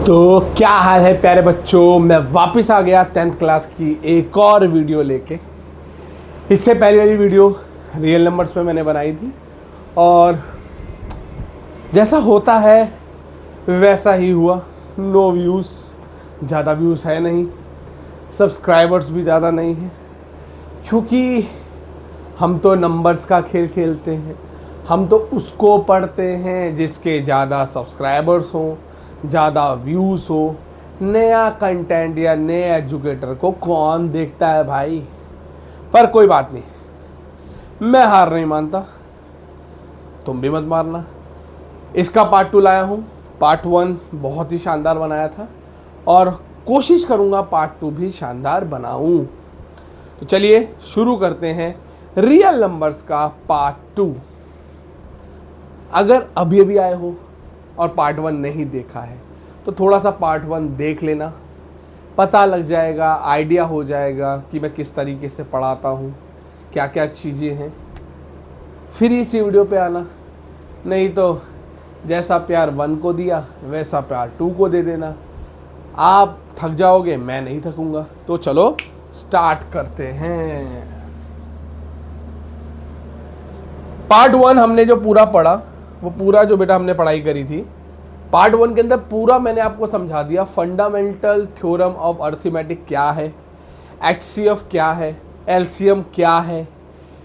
तो क्या हाल है प्यारे बच्चों, मैं वापस आ गया 10th क्लास की एक और वीडियो लेके। इससे पहले वाली वीडियो रियल नंबर्स पे मैंने बनाई थी और जैसा होता है वैसा ही हुआ। नो व्यूज़, ज़्यादा व्यूज़ है नहीं, सब्सक्राइबर्स भी ज़्यादा नहीं हैं, क्योंकि हम तो नंबर्स का खेल खेलते हैं। हम तो उसको पढ़ते हैं जिसके ज़्यादा सब्सक्राइबर्स हों, ज़्यादा व्यूज़ हो। नया कंटेंट या नए एजुकेटर को कौन देखता है भाई। पर कोई बात नहीं, मैं हार नहीं मानता, तुम भी मत मारना। इसका पार्ट 2 लाया हूँ। पार्ट 1 बहुत ही शानदार बनाया था और कोशिश करूँगा पार्ट 2 भी शानदार बनाऊँ। तो चलिए शुरू करते हैं रियल नंबर्स का पार्ट 2। अगर अभी अभी आए हो और पार्ट 1 नहीं देखा है तो थोड़ा सा पार्ट 1 देख लेना, पता लग जाएगा, आइडिया हो जाएगा कि मैं किस तरीके से पढ़ाता हूँ, क्या क्या चीज़ें हैं। फिर इसी वीडियो पे आना, नहीं तो जैसा प्यार 1 को दिया वैसा प्यार 2 को दे देना। आप थक जाओगे, मैं नहीं थकूंगा। तो चलो स्टार्ट करते हैं। पार्ट 1 हमने जो पूरा पढ़ा, वो पूरा जो बेटा हमने पढ़ाई करी थी, पार्ट 1 के अंदर पूरा मैंने आपको समझा दिया। फंडामेंटल थ्योरम ऑफ अर्थमेटिक क्या है, एचसीएफ क्या है, एलसीएम क्या है,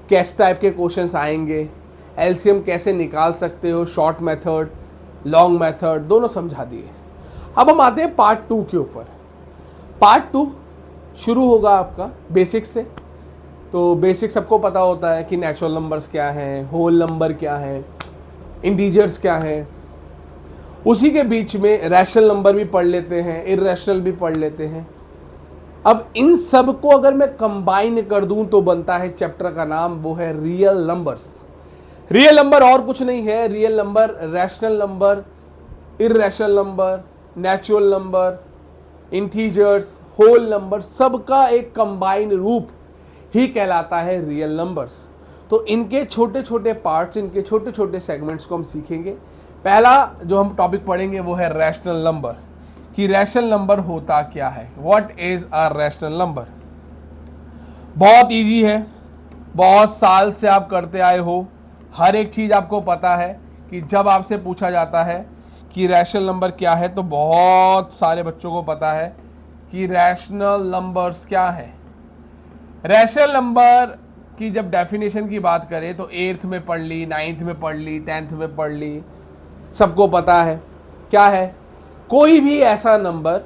किस टाइप के क्वेश्चंस आएंगे, एलसीएम कैसे निकाल सकते हो, शॉर्ट मेथड, लॉन्ग मेथड, दोनों समझा दिए। अब हम आते हैं पार्ट 2 के ऊपर। पार्ट 2 शुरू होगा आपका बेसिक से। तो बेसिक सबको पता होता है कि नेचुरल नंबर्स क्या हैं, होल नंबर क्या है, इंटीजर्स क्या हैं। उसी के बीच में रैशनल नंबर भी पढ़ लेते हैं, इर्रेशनल भी पढ़ लेते हैं। अब इन सब को अगर मैं कंबाइन कर दूं तो बनता है चैप्टर का नाम, वो है रियल नंबर्स। रियल नंबर और कुछ नहीं है। Real number rational number, irrational number, natural number, integers, whole number, सबका एक कंबाइन रूप ही कहलाता है रियल नंबर्स। तो इनके छोटे छोटे पार्ट्स, इनके छोटे छोटे सेगमेंट्स को हम सीखेंगे। पहला जो हम टॉपिक पढ़ेंगे वो है रैशनल नंबर, कि रैशनल नंबर होता क्या है, what is a rational number. बहुत इजी है, बहुत साल से आप करते आए हो, हर एक चीज़ आपको पता है कि जब आपसे पूछा जाता है कि रैशनल नंबर क्या है तो बहुत सारे बच्चों को पता है कि रैशनल नंबर्स क्या है। रैशनल नंबर की जब डेफिनेशन की बात करें तो 8th में पढ़ ली, 9th में पढ़ ली, 10th में पढ़ ली, सबको पता है क्या है। कोई भी ऐसा नंबर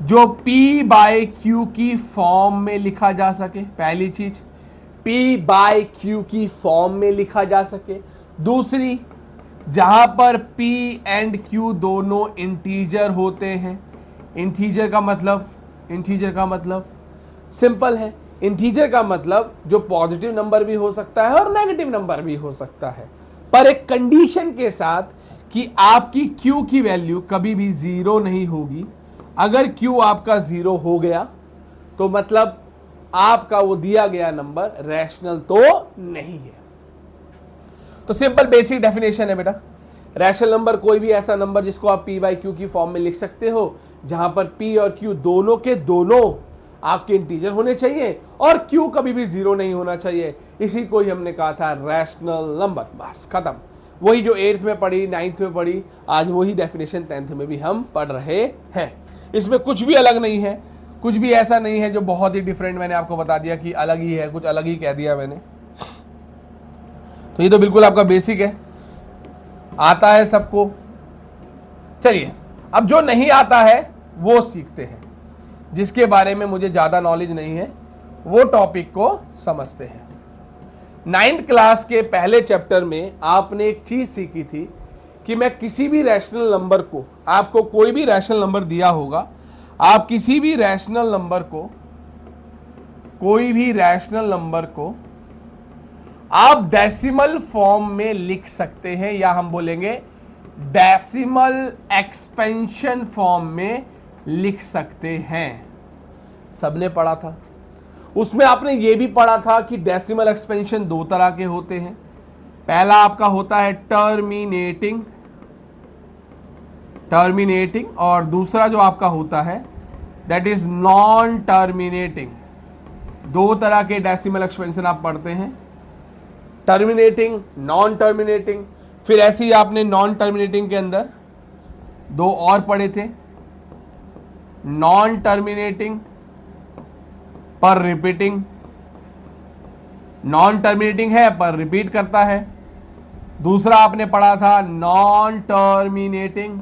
जो P बाय Q की फॉर्म में लिखा जा सके, पहली चीज P बाय Q की फॉर्म में लिखा जा सके। दूसरी, जहां पर P एंड Q दोनों इंटीजर होते हैं। इंटीजर का मतलब सिंपल है। इंटीजर का मतलब जो पॉजिटिव नंबर भी हो सकता है और नेगेटिव नंबर भी हो सकता है, पर एक कंडीशन के साथ कि आपकी Q की वैल्यू कभी भी 0 नहीं होगी। अगर Q आपका 0 हो गया तो मतलब आपका वो दिया गया नंबर रैशनल तो नहीं है। तो सिंपल बेसिक डेफिनेशन है बेटा, रैशनल नंबर कोई भी ऐसा नंबर जिसको आप P बाई Q की फॉर्म में लिख सकते हो, जहां पर P और Q दोनों के दोनों आपके इंटीजर होने चाहिए और Q कभी भी 0 नहीं होना चाहिए। इसी को ही हमने कहा था रैशनल नंबर। बस खत्म। वही जो 8th में पढ़ी, 9th में पढ़ी, आज वही डेफिनेशन 10th में भी हम पढ़ रहे हैं। इसमें कुछ भी अलग नहीं है, कुछ भी ऐसा नहीं है जो बहुत ही डिफरेंट। मैंने आपको बता दिया कि अलग ही है, कुछ अलग ही कह दिया मैंने। तो ये तो बिल्कुल आपका बेसिक है, आता है सबको। चलिए अब जो नहीं आता है वो सीखते हैं। जिसके बारे में मुझे ज़्यादा नॉलेज नहीं है वो टॉपिक को समझते हैं। 9th क्लास के पहले चैप्टर में आपने एक चीज़ सीखी थी कि मैं किसी भी रैशनल नंबर को, आपको कोई भी रैशनल नंबर दिया होगा, आप किसी भी रैशनल नंबर को, कोई भी रैशनल नंबर को आप डेसिमल फॉर्म में लिख सकते हैं, या हम बोलेंगे डेसिमल एक्सपेंशन फॉर्म में लिख सकते हैं। सबने पढ़ा था। उसमें आपने ये भी पढ़ा था कि डेसिमल एक्सपेंशन 2 तरह के होते हैं। पहला आपका होता है टर्मिनेटिंग, टर्मिनेटिंग, और दूसरा जो आपका होता है दैट इज नॉन टर्मिनेटिंग। दो तरह के डेसिमल एक्सपेंशन आप पढ़ते हैं, टर्मिनेटिंग, नॉन टर्मिनेटिंग। फिर ऐसे ही आपने नॉन टर्मिनेटिंग के अंदर दो और पढ़े थे, नॉन टर्मिनेटिंग पर रिपीटिंग। नॉन टर्मिनेटिंग है पर रिपीट करता है। दूसरा आपने पढ़ा था नॉन टर्मिनेटिंग,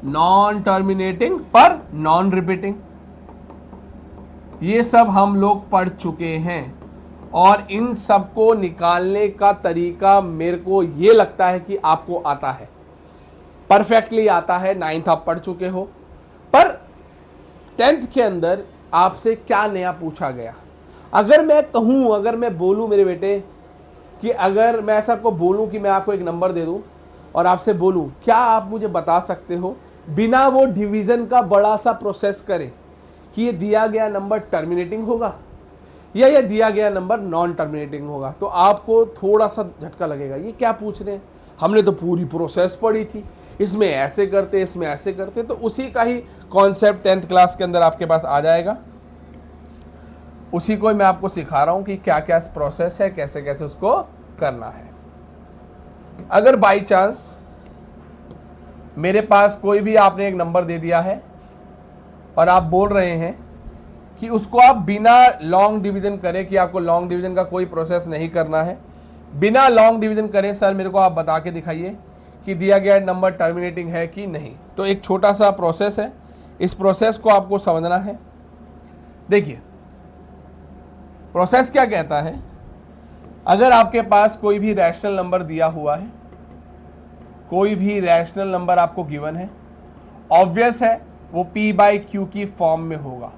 नॉन टर्मिनेटिंग पर नॉन रिपीटिंग। ये सब हम लोग पढ़ चुके हैं, और इन सब को निकालने का तरीका मेरे को ये लगता है कि आपको आता है, परफेक्टली आता है। 9th आप पढ़ चुके हो, पर 10th के अंदर आपसे क्या नया पूछा गया? अगर मैं कहूं, अगर मैं बोलूं मेरे बेटे कि अगर मैं ऐसा आपको बोलूं कि मैं आपको एक नंबर दे दूं और आपसे बोलूं क्या आप मुझे बता सकते हो बिना वो डिवीजन का बड़ा सा प्रोसेस करें कि ये दिया गया नंबर टर्मिनेटिंग होगा या ये दिया गया नंबर नॉन टर्मिनेटिंग होगा, तो आपको थोड़ा सा झटका लगेगा, ये क्या पूछ रहे हैं, हमने तो पूरी प्रोसेस पढ़ी थी, इसमें ऐसे करते, इसमें ऐसे करते। तो उसी का ही कॉन्सेप्ट 10th क्लास के अंदर आपके पास आ जाएगा। उसी को मैं आपको सिखा रहा हूं कि क्या क्या प्रोसेस है, कैसे कैसे उसको करना है। अगर बाई चांस मेरे पास कोई भी आपने एक नंबर दे दिया है और आप बोल रहे हैं कि उसको आप बिना लॉन्ग डिवीजन करें, कि आपको लॉन्ग डिवीजन का कोई प्रोसेस नहीं करना है, बिना लॉन्ग डिवीजन करें सर मेरे को आप बता के दिखाइए कि दिया गया नंबर टर्मिनेटिंग है कि नहीं। तो एक छोटा सा प्रोसेस है, इस प्रोसेस को आपको समझना है। देखिए प्रोसेस क्या कहता है, अगर आपके पास कोई भी रैशनल नंबर दिया हुआ है, कोई भी रैशनल नंबर आपको गिवन है, ऑब्वियस है वो p बाई क्यू की फॉर्म में होगा,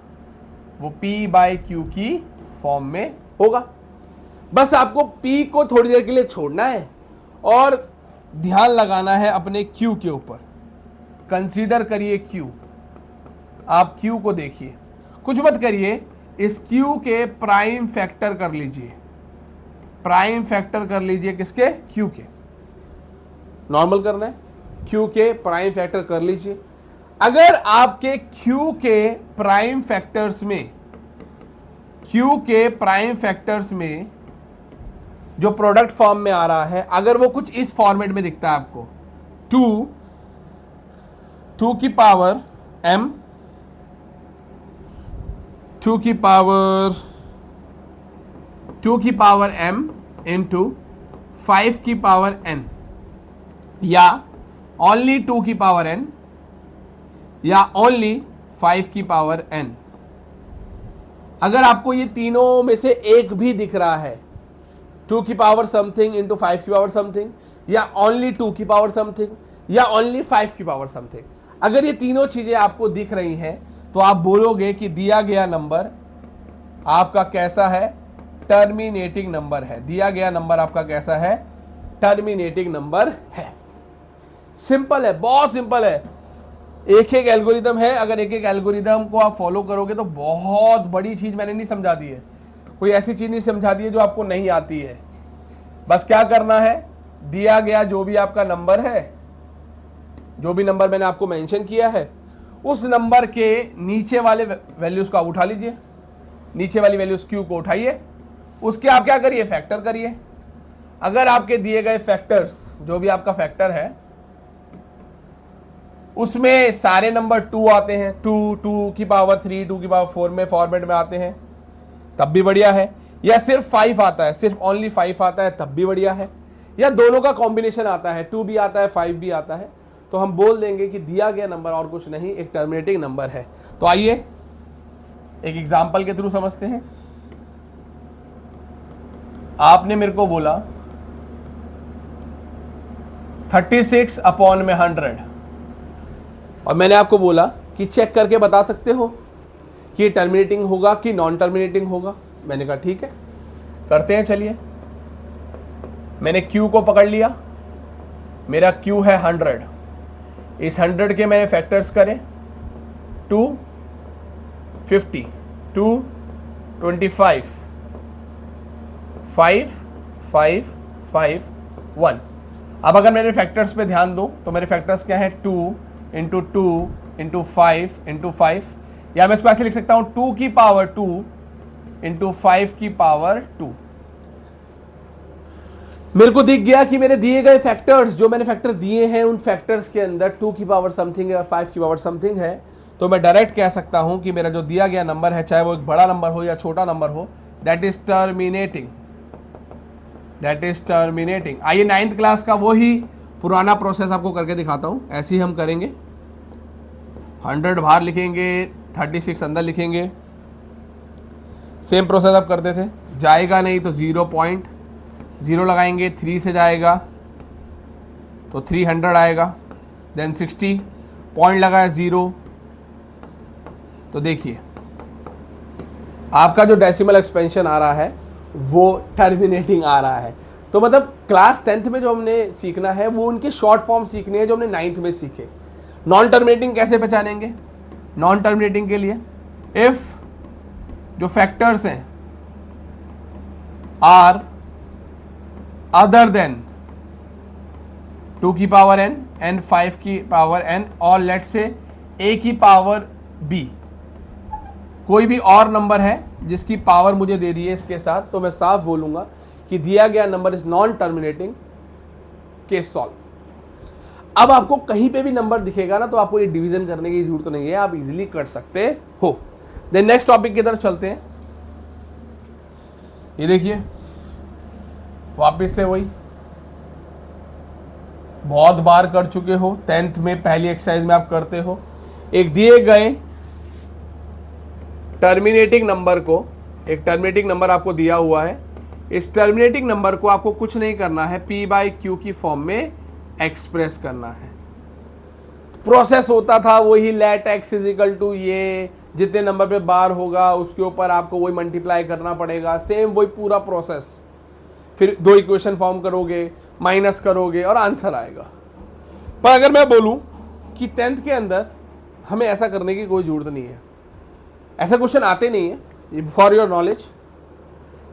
वो p बाई क्यू की फॉर्म में होगा। बस आपको p को थोड़ी देर के लिए छोड़ना है और ध्यान लगाना है अपने q के ऊपर। कंसीडर करिए q, आप q को देखिए, कुछ मत करिए, इस q के प्राइम फैक्टर कर लीजिए, प्राइम फैक्टर कर लीजिए किसके, q के। नॉर्मल करना है, q के प्राइम फैक्टर कर लीजिए। अगर आपके q के प्राइम फैक्टर्स में, q के प्राइम फैक्टर्स में जो प्रोडक्ट फॉर्म में आ रहा है, अगर वो कुछ इस फॉर्मेट में दिखता है आपको, 2 की पावर m, 2 की पावर m इंटू 5 की पावर n, या ओनली 2 की पावर n, या ओनली 5 की पावर n। अगर आपको ये तीनों में से एक भी दिख रहा है, 2 की पावर समथिंग इंटू 5 की पावर समथिंग, या ओनली 2 की पावर समथिंग, या ओनली 5 की पावर समथिंग, अगर ये तीनों चीजें आपको दिख रही हैं तो आप बोलोगे कि दिया गया नंबर आपका कैसा है, टर्मिनेटिंग नंबर है। दिया गया नंबर आपका कैसा है, टर्मिनेटिंग नंबर है। सिंपल है, बहुत सिंपल है। एक एक एल्गोरिदम है, अगर एक एक एल्गोरिदम को आप फॉलो करोगे तो बहुत बड़ी चीज मैंने नहीं समझा दी है, कोई ऐसी चीज नहीं समझा दी है जो आपको नहीं आती है। बस क्या करना है, दिया गया जो भी आपका नंबर है, जो भी नंबर मैंने आपको मेंशन किया है, उस नंबर के नीचे वाले वैल्यूज को आप उठा लीजिए, नीचे वाली वैल्यूज क्यू को उठाइए, उसके आप क्या करिए, फैक्टर करिए। अगर आपके दिए गए फैक्टर्स, जो भी आपका फैक्टर है, उसमें सारे नंबर 2 आते हैं, 2 की पावर 3, 2 की पावर 4 में फॉर्मेट में आते हैं, तब भी बढ़िया है। या सिर्फ 5 आता है, सिर्फ ओनली 5 आता है, तब भी बढ़िया है। या दोनों का कॉम्बिनेशन आता है, 2 भी आता है, 5 भी आता है, तो हम बोल देंगे कि दिया गया नंबर और कुछ नहीं, एक टर्मिनेटिंग नंबर है। तो आइए एक एग्जांपल के थ्रू समझते हैं। आपने मेरे को बोला 36 अपॉन में 100, और मैंने आपको बोला कि चेक करके बता सकते हो कि ये टर्मिनेटिंग होगा कि नॉन टर्मिनेटिंग होगा। मैंने कहा ठीक है, करते हैं, चलिए। मैंने Q को पकड़ लिया, मेरा Q है 100, इस 100 के मैंने फैक्टर्स करें, 2, 50, 2, 25, 5, 5, 5, 1, अब अगर मेरे फैक्टर्स पे ध्यान दूं तो मेरे फैक्टर्स क्या है, 2 इंटू 2 इंटू 5 इंटू 5, या मैं इसको ऐसे लिख सकता हूं 2 की पावर 2 इंटू 5 की पावर 2। मेरे को दिख गया कि मेरे दिए गए फैक्टर्स, जो मैंने फैक्टर दिए हैं उन फैक्टर्स के अंदर 2 की पावर समथिंग है और 5 की पावर समथिंग है, तो मैं डायरेक्ट कह सकता हूं कि मेरा जो दिया गया नंबर है, चाहे वो एक बड़ा नंबर हो या छोटा नंबर हो, that is terminating, that is terminating. आइए 9th क्लास का वो ही पुराना प्रोसेस आपको करके दिखाता हूं। ऐसे ही हम करेंगे, 100 बाहर लिखेंगे, 36 अंदर लिखेंगे। सेम प्रोसेस आप करते थे, जाएगा नहीं तो 0.0 लगाएंगे, 3 से जाएगा तो 300 आएगा, देन 60 पॉइंट लगाया 0, तो देखिए आपका जो डेसिमल एक्सपेंशन आ रहा है वो टर्मिनेटिंग आ रहा है। तो मतलब क्लास 10th में जो हमने सीखना है वो उनके शॉर्ट फॉर्म सीखने हैं जो हमने 9th में सीखे। नॉन टर्मिनेटिंग कैसे पहचानेंगे? नॉन टर्मिनेटिंग के लिए इफ जो फैक्टर्स हैं आर अदर देन 2 की पावर n एंड 5 की पावर n और लेट से a की पावर b, कोई भी और नंबर है जिसकी पावर मुझे दे दी है इसके साथ, तो मैं साफ बोलूंगा कि दिया गया number is non terminating, case solve. अब आपको कहीं पे भी नंबर दिखेगा ना तो आपको ये डिवीजन करने की जरूरत नहीं है, आप इजीली कर सकते हो। देन नेक्स्ट टॉपिक की तरफ चलते हैं। ये देखिए वापस से वही बहुत बार कर चुके हो, 10th में पहली एक्सरसाइज में आप करते हो। एक दिए गए टर्मिनेटिंग नंबर को, एक टर्मिनेटिंग नंबर आपको दिया हुआ है, इस टर्मिनेटिंग नंबर को आपको कुछ नहीं करना है, P बाई क्यू की फॉर्म में एक्सप्रेस करना है। प्रोसेस होता था वही, let X is equal to ये, जितने नंबर पे बार होगा उसके ऊपर आपको वही मल्टीप्लाई करना पड़ेगा, सेम वही पूरा प्रोसेस। फिर 2 इक्वेशन फॉर्म करोगे, माइनस करोगे और आंसर आएगा। पर अगर मैं बोलूं कि 10th के अंदर हमें ऐसा करने की कोई जरूरत नहीं है, ऐसे क्वेश्चन आते नहीं है, फॉर योर नॉलेज।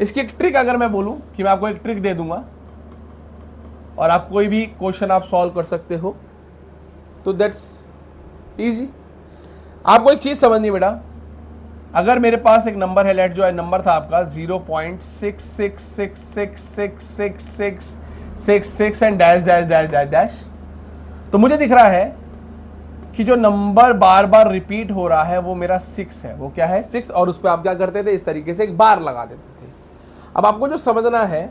इसकी एक ट्रिक अगर मैं बोलूं कि मैं आपको एक ट्रिक दे दूंगा और आप कोई भी क्वेश्चन आप सॉल्व कर सकते हो, तो दैट्स इजी। आपको एक चीज समझनी बेटा, अगर मेरे पास एक नंबर है, लेट जो है नंबर था आपका 0.66666666 and dash dash dash dash dash, तो मुझे दिख रहा है कि जो नंबर बार बार रिपीट हो रहा है वो मेरा 6 है। वो क्या है? 6। और उस पर आप क्या करते थे, इस तरीके से एक बार लगा देते थे। अब आपको जो समझना है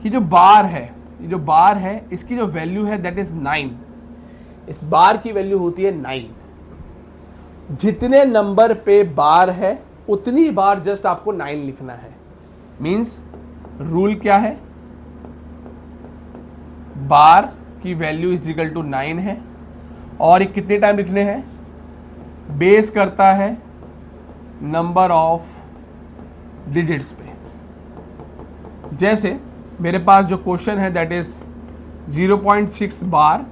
कि जो बार है, ये जो बार है इसकी जो वैल्यू है दैट इज 9। इस बार की वैल्यू होती है 9। जितने नंबर पे बार है उतनी बार जस्ट आपको 9 लिखना है। मींस रूल क्या है, बार की वैल्यू इज इक्वल टू 9 है और ये कितने टाइम लिखने हैं, बेस करता है नंबर ऑफ डिजिट्स पे। जैसे मेरे पास जो क्वेश्चन है दैट इज 0.6 बार,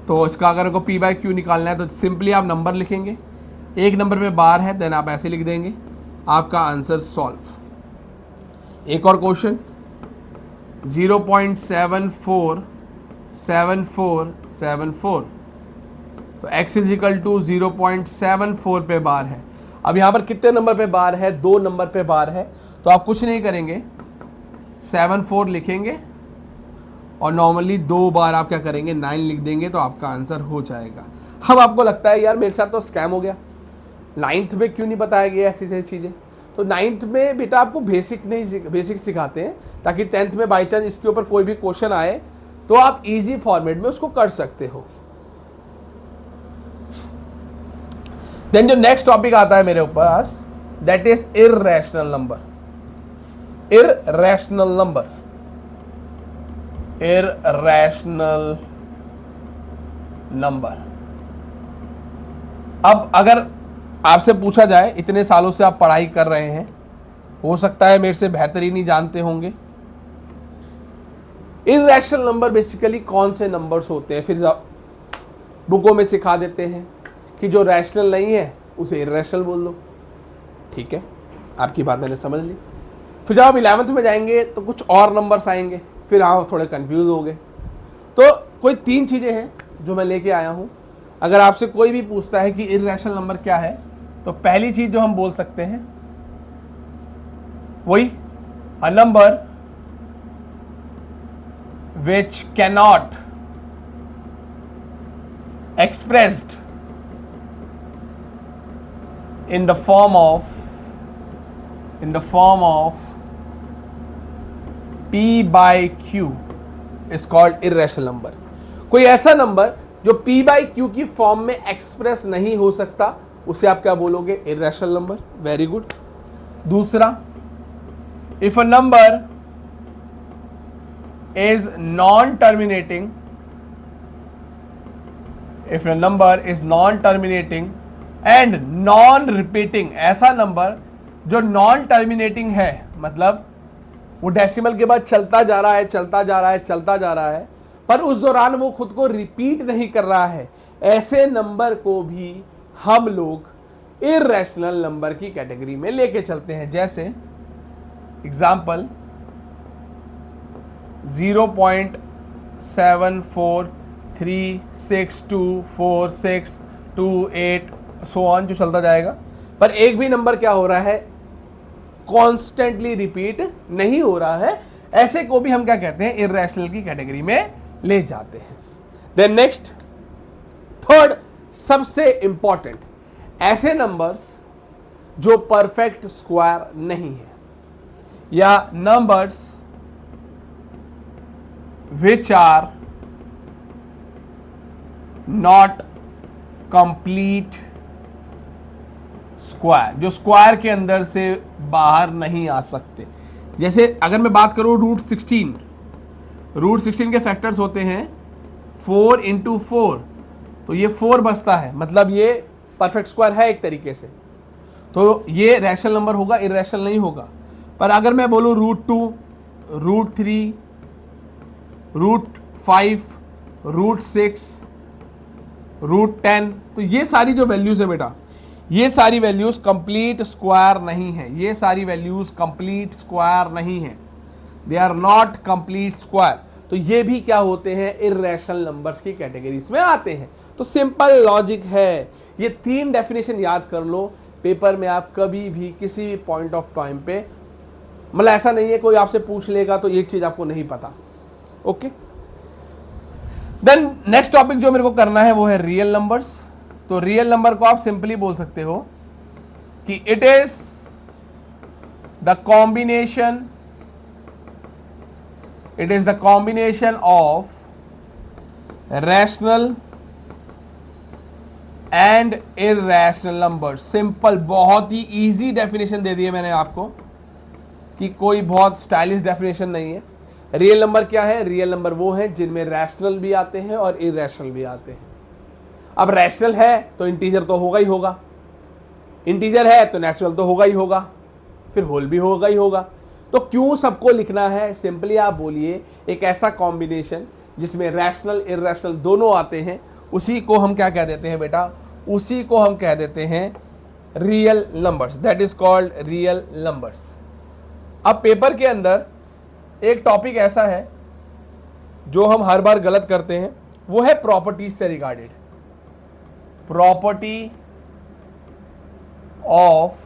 तो इसका अगर आपको P बाई क्यू निकालना है तो सिंपली आप नंबर लिखेंगे, एक नंबर पे बार है देन आप ऐसे लिख देंगे, आपका आंसर सॉल्व। एक और क्वेश्चन 0.747474, तो x इज इक्वल टू 0.74 पे बार है। अब यहाँ पर कितने नंबर पे बार है? 2 नंबर पे बार है, तो आप कुछ नहीं करेंगे, 74 लिखेंगे और नॉर्मली 2 बार आप क्या करेंगे, 9 लिख देंगे, तो आपका आंसर हो जाएगा। अब आपको लगता है यार मेरे साथ तो स्कैम हो गया, 9th में क्यों नहीं बताया गया ऐसी ऐसी चीज़ें? तो 9th में बेटा आपको बेसिक सिखाते हैं ताकि 10th में बाई चांस इसके ऊपर कोई भी क्वेश्चन आए तो आप इजी फॉर्मेट में उसको कर सकते हो। देन जो नेक्स्ट टॉपिक आता है मेरे पास that is irrational number. Irrational number, irrational number. अब अगर आपसे पूछा जाए, इतने सालों से आप पढ़ाई कर रहे हैं, हो सकता है मेरे से बेहतरीन ही जानते होंगे, इर्रेशनल नंबर बेसिकली कौन से नंबर्स होते हैं। फिर बुकों में सिखा देते हैं कि जो रैशनल नहीं है उसे इर्रेशनल बोल दो। ठीक है, आपकी बात मैंने समझ ली। फिर जब आप 11th में जाएंगे तो कुछ और नंबर्स आएंगे, फिर आप थोड़े कंफ्यूज हो गए तो कोई 3 चीजें हैं जो मैं लेके आया हूं। अगर आपसे कोई भी पूछता है कि इर्रेशनल नंबर क्या है, तो पहली चीज जो हम बोल सकते हैं वही a number which cannot expressed in the form of p by q is called irrational number। कोई ऐसा नंबर जो p by q की फॉर्म में एक्सप्रेस नहीं हो सकता, उसे आप क्या बोलोगे? Irrational number. Very good. दूसरा, if a number is non-terminating, if a number is non-terminating and non-repeating, ऐसा नंबर जो non-terminating है, मतलब वो डेसिमल के बाद चलता जा रहा है, पर उस दौरान वो खुद को रिपीट नहीं कर रहा है, ऐसे नंबर को भी हम लोग इर्रेशनल नंबर की कैटेगरी में लेके चलते हैं। जैसे एग्जाम्पल 0.74362462 सो ऑन जो चलता जाएगा, पर एक भी नंबर क्या हो रहा है? कॉन्स्टेंटली रिपीट नहीं हो रहा है, ऐसे को भी हम क्या कहते हैं? इर्रेशनल की कैटेगरी में ले जाते हैं। देन नेक्स्ट, थर्ड सबसे इंपॉर्टेंट, ऐसे नंबर्स जो परफेक्ट स्क्वायर नहीं है, या numbers which are not complete square, जो स्क्वायर के अंदर से बाहर नहीं आ सकते। जैसे अगर मैं बात करूं रूट 16 के फैक्टर्स होते हैं 4 × 4, तो ये 4 बचता है, मतलब ये परफेक्ट स्क्वायर है एक तरीके से, तो ये रैशनल नंबर होगा, इर्रेशनल नहीं होगा। पर अगर मैं बोलूं root 2, root 3, root 5, root 6, root 10, तो ये सारी जो वैल्यूज है बेटा, ये सारी वैल्यूज कंप्लीट स्क्वायर नहीं है, ये सारी वैल्यूज कंप्लीट स्क्वायर नहीं है, they are not complete square. तो ये भी क्या होते हैं? इर्रेशनल नंबर्स की कैटेगरीज में आते हैं। तो सिंपल लॉजिक है, ये 3 डेफिनेशन याद कर लो, पेपर में आप कभी भी किसी भी पॉइंट ऑफ टाइम पे, मतलब ऐसा नहीं है कोई आपसे पूछ लेगा तो एक चीज आपको नहीं पता। ओके, देन नेक्स्ट टॉपिक जो मेरे को करना है वो है रियल नंबर्स। तो रियल नंबर को आप सिंपली बोल सकते हो कि it is the combination of rational and irrational numbers. Simple, बहुत ही इजी डेफिनेशन दे दी है मैंने आपको, कि कोई बहुत स्टाइलिश डेफिनेशन नहीं है। रियल नंबर क्या है? रियल नंबर वो है जिनमें रैशनल भी आते हैं और इर्रेशनल भी आते हैं। अब रैशनल है तो इंटीजर तो होगा ही होगा, इंटीजर है तो नेचुरल तो होगा ही होगा, फिर होल भी होगा ही होगा। तो क्यों सबको लिखना है? सिंपली आप बोलिए एक ऐसा कॉम्बिनेशन जिसमें रैशनल इर्रेशनल दोनों आते हैं, उसी को हम क्या कह देते हैं बेटा? उसी को हम कह देते हैं real numbers. That is called real numbers. अब पेपर के अंदर एक टॉपिक ऐसा है जो हम हर बार गलत करते हैं, वो है प्रॉपर्टीज से regarded. Property of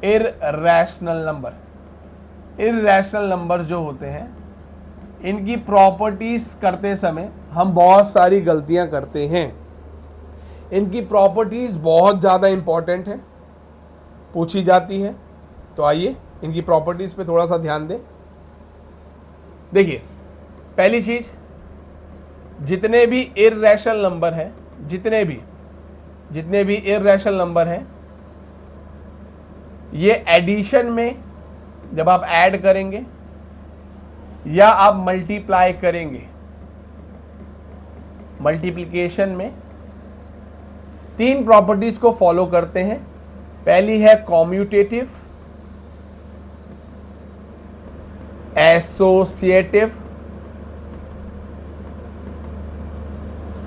irrational number. Irrational number जो होते हैं, इनकी प्रॉपर्टीज करते समय हम बहुत सारी गलतियां करते हैं। इनकी प्रॉपर्टीज बहुत ज़्यादा इंपॉर्टेंट है, पूछी जाती है। तो आइए इनकी प्रॉपर्टीज पे थोड़ा सा ध्यान दें। देखिए, पहली चीज, जितने भी इर्रेशनल नंबर हैं, जितने भी इर्रेशनल नंबर हैं, ये एडिशन में जब आप ऐड करेंगे या आप मल्टीप्लाई करेंगे, मल्टीप्लिकेशन में 3 प्रॉपर्टीज को फॉलो करते हैं। पहली है कॉम्यूटेटिव, एसोसिएटिव,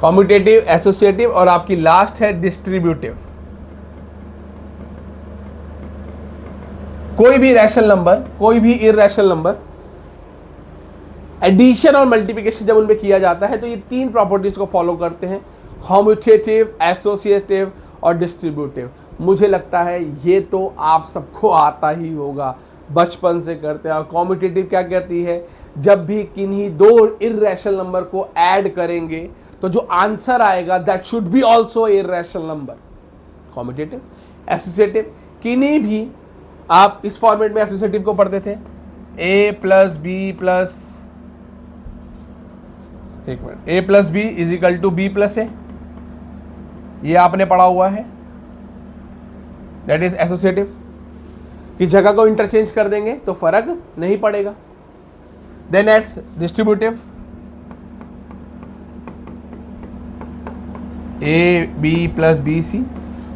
कॉम्यूटेटिव, एसोसिएटिव, और आपकी लास्ट है डिस्ट्रीब्यूटिव। कोई भी रैशनल नंबर, कोई भी इर्रेशनल नंबर एडिशन और मल्टीप्लिकेशन जब उनमें किया जाता है तो ये तीन प्रॉपर्टीज को फॉलो करते हैं, कॉम्यूटेटिव, एसोसिएटिव और डिस्ट्रीब्यूटिव। मुझे लगता है ये तो आप सबको आता ही होगा, बचपन से करते हैं। और कॉम्यूटेटिव क्या कहती है, जब भी किन्हीं दो इर्रेशनल नंबर को ऐड करेंगे तो जो आंसर आएगा that should be also irrational number, commutative. Associative, किन्हीं भी, आप इस फॉर्मेट में एसोसिएटिव को पढ़ते थे, ए प्लस बी प्लस, एक minute, A plus B is equal to B plus A, ये आपने पढ़ा हुआ है, दैट इज एसोसिएटिव। की जगह को इंटरचेंज कर देंगे तो फर्क नहीं पड़ेगा। Then it's distributive, A B plus B C,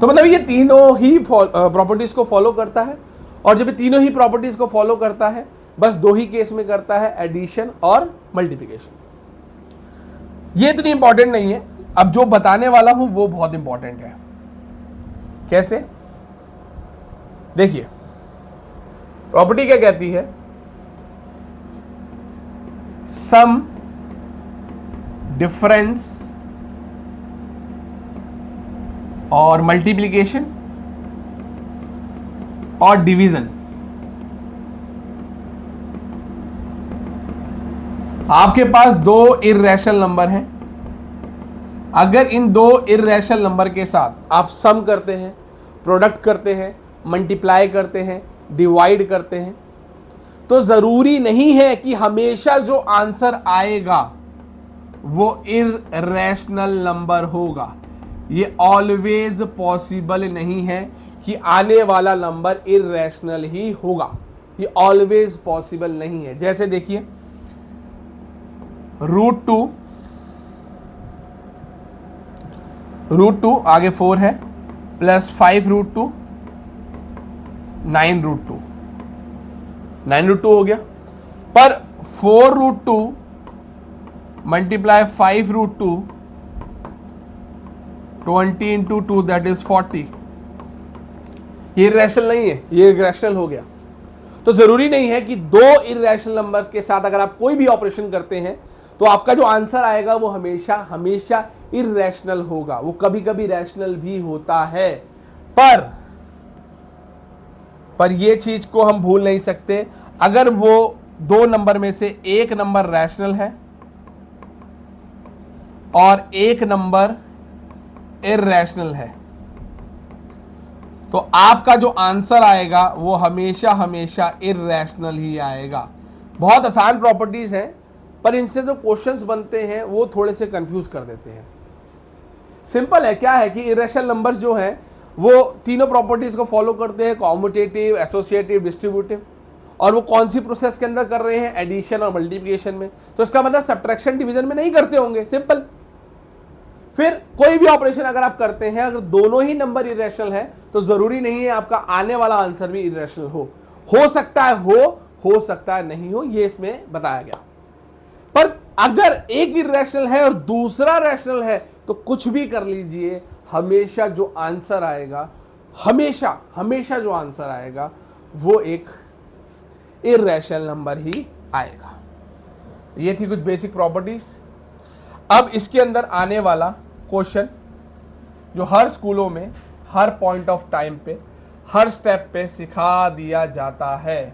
तो मतलब ये तीनों ही प्रॉपर्टीज को फॉलो करता है। और जब ये तीनों ही प्रॉपर्टीज को फॉलो करता है, बस दो ही केस में करता है, एडिशन और मल्टीप्लिकेशन। ये इतनी इंपॉर्टेंट नहीं है, अब जो बताने वाला हूं वो बहुत इंपॉर्टेंट है। कैसे, देखिए प्रॉपर्टी क्या कहती है, सम डिफरेंस और मल्टीप्लिकेशन और डिवीजन। आपके पास दो इर्रेशनल नंबर हैं, अगर इन दो इर्रेशनल नंबर के साथ आप सम करते हैं, प्रोडक्ट करते हैं, मल्टीप्लाई करते हैं, डिवाइड करते हैं, तो जरूरी नहीं है कि हमेशा जो आंसर आएगा वो इर्रेशनल नंबर होगा। ये ऑलवेज पॉसिबल नहीं है कि आने वाला नंबर इर्रेशनल ही होगा, ये ऑलवेज पॉसिबल नहीं है। जैसे देखिए √2 आगे 4 है, प्लस 5√2, 9√2, 9√2 हो गया। पर 4√2 मल्टीप्लाई 5√2, 20 इंटू 2 दैट इज 40, ये इर्रेशनल नहीं है, ये इर्रेशनल हो गया। तो जरूरी नहीं है कि दो इर्रेशनल नंबर के साथ अगर आप कोई भी ऑपरेशन करते हैं तो आपका जो आंसर आएगा वो हमेशा हमेशा इर्रेशनल होगा। वो कभी कभी रैशनल भी होता है, पर ये चीज को हम भूल नहीं सकते, अगर वो दो नंबर में से एक नंबर रैशनल है और एक नंबर इर्रेशनल है, तो आपका जो आंसर आएगा वो हमेशा हमेशा इर्रेशनल ही आएगा। बहुत आसान प्रॉपर्टीज हैं, पर इनसे जो क्वेश्चंस बनते हैं वो थोड़े से कंफ्यूज कर देते हैं। सिंपल है, क्या है कि इर्रेशनल नंबर्स जो हैं वो तीनों प्रॉपर्टीज को फॉलो करते हैं, कॉम्यूटेटिव, एसोसिएटिव, डिस्ट्रीब्यूटिव। और वो कौन सी प्रोसेस के अंदर कर रहे हैं, एडिशन और मल्टीप्लिकेशन में। तो इसका मतलब सब्ट्रैक्शन डिवीजन में नहीं करते होंगे, सिंपल। फिर कोई भी ऑपरेशन अगर आप करते हैं, अगर दोनों ही नंबर इर्रेशनल है तो जरूरी नहीं है आपका आने वाला आंसर भी इर्रेशनल हो सकता है हो सकता है नहीं हो, ये इसमें बताया गया। पर अगर एक इर्रेशनल है और दूसरा रैशनल है तो कुछ भी कर लीजिए, हमेशा जो आंसर आएगा, हमेशा जो आंसर आएगा वो एक इर्रेशनल नंबर ही आएगा। ये थी कुछ बेसिक प्रॉपर्टीज। अब इसके अंदर आने वाला क्वेश्चन जो हर स्कूलों में हर पॉइंट ऑफ टाइम पे हर स्टेप पे सिखा दिया जाता है,